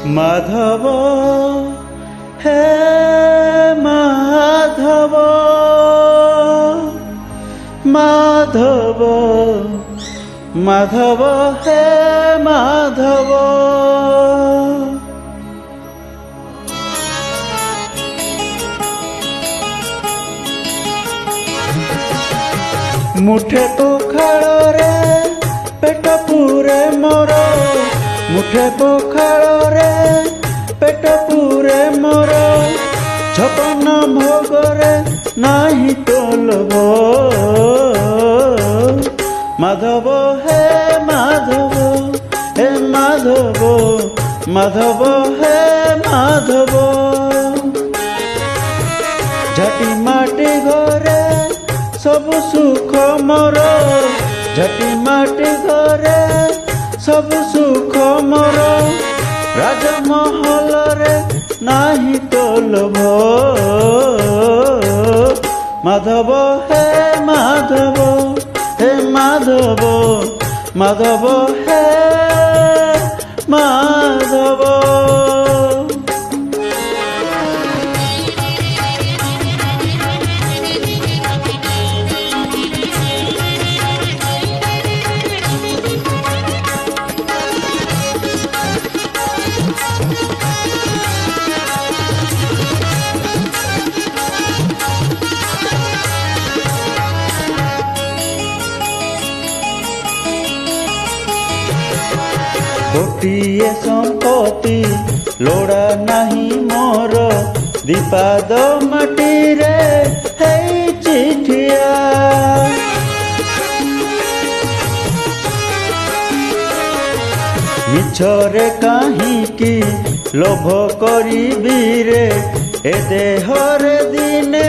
माधव हे माधव माधव माधव हे माधव। मुठे पखाल रे पेट पूरे मोर, मुठे पखाल रे पेट पूरे मोर, छपन भोग रे नाही तो लोभ। माधव हे माधव हे माधव माधव हे माधव। झाटी माटी घरे सब सुख मोर, झाटी माटी घरे सब सुख मोर, राजमहल रे नाही तो लोभ। माधव हे माधव हे माधव माधव हे माधव। गोटिए संपत्ति लोड़ा नहीं मोर, दीपाद माटी रे है चिठिया। मिछरे काहींकी लोभ करिबी रे, ए देहरे दिने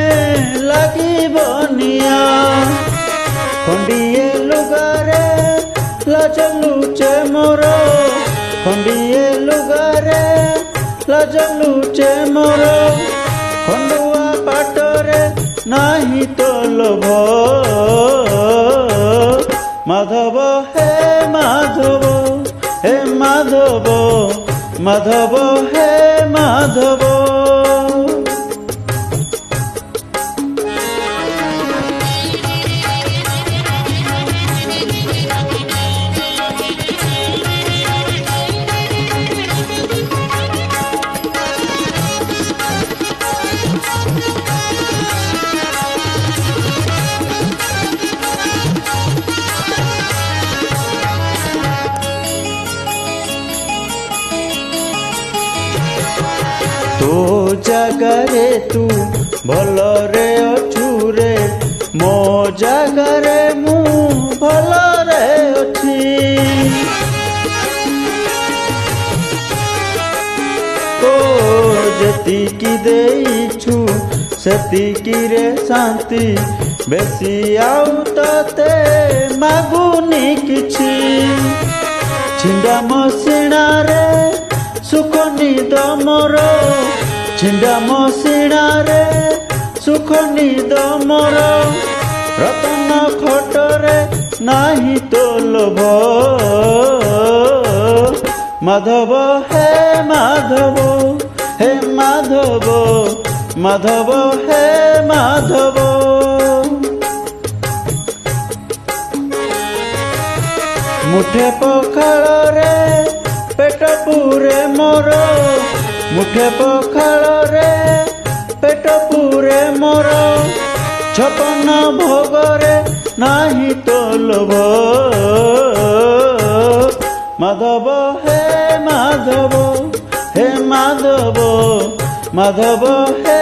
लागिबनिया। खंडिए लुगारे लाज लुचे मोर, खंडिए लुगारे लाज लुचे मोर, खंडुआ पाटरे नाही तो लोभ। माधव हे माधव हे माधव माधव हे माधव। तो जगरे तू भलरे अछु रे, मो जगरे मु भलरे अछि। तो जतिकी देइछु सेतिकी रे शांति, बेसी आउ तते मागुनी किछि। छिंडा मसिणा रे सुख निद मोर, छिंडा मसिणा रे सुख निद मोर, रतन खटरे नाही तो लोभ। माधव हे माधव हे माधव माधव हे माधव। मुठे पखाल रे पेट पूरे मोर, मुठे पखाल रे पेट पूरे मोर, छपन भोग रे नाही तो लोभ। माधव हे माधव हे माधव माधव हे